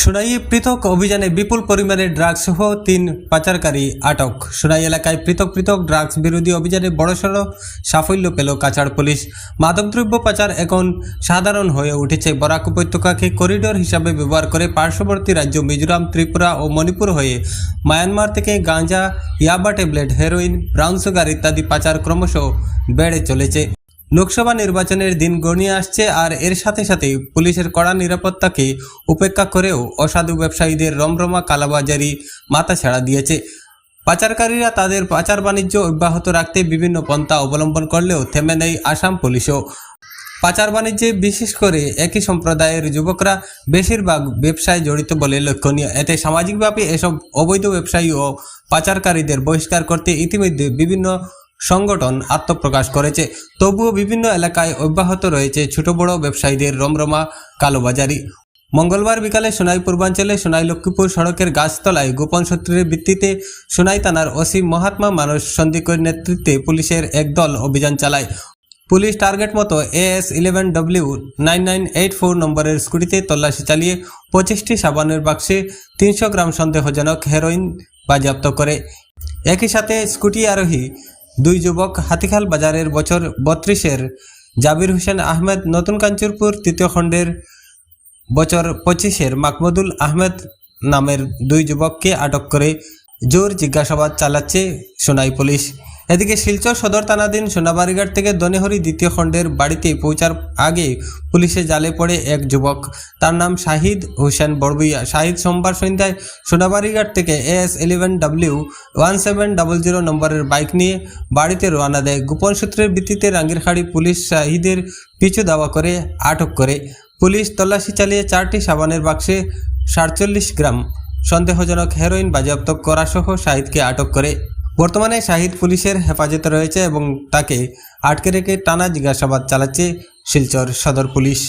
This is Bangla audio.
সোনাইয়ে পৃথক অভিযানে বিপুল পরিমাণে ড্রাগসহ ৩ পাচারকারী আটক। সোনাই এলাকায় পৃথক ড্রাগস বিরোধী অভিযানে বড়সড় সাফল্য পেল কাছাড় পুলিশ। মাদকদ্রব্য পাচার এখন সাধারণ হয়ে উঠেছে। বরাক উপত্যকাকে করিডোর হিসাবে ব্যবহার করে পার্শ্ববর্তী রাজ্য মিজোরাম, ত্রিপুরা ও মণিপুর হয়ে মায়ানমার থেকে গাঁজা, ইয়াবা ট্যাবলেট, হেরোইন, ব্রাউন সুগার ইত্যাদি পাচার ক্রমশ বেড়ে চলেছে। লোকসভা নির্বাচনের দিন গড়িয়ে আসছে, আর এর সাথে সাথে পুলিশের কড়া নিরাপত্তাকে উপেক্ষা করেও অসাধু ব্যবসায়ীদের রমরমা কালাবাজারি মাথাছাড়া দিয়েছে। পাচারকারীরা তাদের পাচার বাণিজ্য অব্যাহত রাখতে বিভিন্ন পন্থা অবলম্বন করলেও থেমে নেই আসাম পুলিশও। পাচার বাণিজ্যে বিশেষ করে একই সম্প্রদায়ের যুবকরা বেশিরভাগ ব্যবসায় জড়িত বলে লক্ষণীয়। এতে সামাজিকভাবে এসব অবৈধ ব্যবসায়ী ও পাচারকারীদের বহিষ্কার করতে ইতিমধ্যে বিভিন্ন সংগঠন আত্মপ্রকাশ করেছে। তবুও বিভিন্ন এলাকায় অব্যাহত রয়েছে ছোট বড় ব্যবসায়ীদের রমরমা কালোবাজারি। মঙ্গলবার বিকালে সোনাই পূর্বাঞ্চলে সোনাই লক্ষ্মীপুর সড়কের গাছতলায় গোপন সূত্রের ভিত্তিতে সোনাই থানার ওসি মহাত্মা মানস সন্দিকৈর নেতৃত্বে পুলিশের একদল অভিযান চালায়। পুলিশ টার্গেট মতো AS11W9984 নম্বরের স্কুটিতে তল্লাশি চালিয়ে 25টি সাবানের বাক্সে 300 গ্রাম সন্দেহজনক হেরোইন বাজেয়াপ্ত করে। একই সাথে স্কুটি আরোহী 2 যুবক হাতিখাল বাজারের বছর 32-এর জাবির হোসেন আহমেদ, নতুন কাঞ্চুরপুর 3য় খণ্ডের বছর 25-এর মাকমুদুল আহমেদ নামের 2 যুবককে আটক করে জোর জিজ্ঞাসাবাদ চালাচ্ছে সোনাই পুলিশ। এদিকে শিলচর সদর থানাধীন সোনাবাড়িঘাট থেকে দনেহরি 2য় খণ্ডের বাড়িতে পৌঁছার আগে পুলিশের জালে পড়ে এক যুবক। তার নাম শাহিদ হোসেন বড়বুইয়া। শাহিদ সোমবার সন্ধ্যায় সোনাবাড়িঘাট থেকে AS11W1700 নম্বরের বাইক নিয়ে বাড়িতে রওনা দেয়। গোপন সূত্রের ভিত্তিতে রাঙ্গিরখাড়ি পুলিশ শাহিদের পিছু ধাওয়া করে আটক করে। পুলিশ তল্লাশি চালিয়ে 4টি সাবানের বাক্সে 47 গ্রাম সন্দেহজনক হেরোইন বাজেয়াপ্ত করা সহ শাহিদকে আটক করে। বর্তমানে শাহিদ পুলিশের হেফাজতে রয়েছে এবং তাকে আটকে রেখে টানা জিজ্ঞাসাবাদ চালাচ্ছে শিলচর সদর পুলিশ।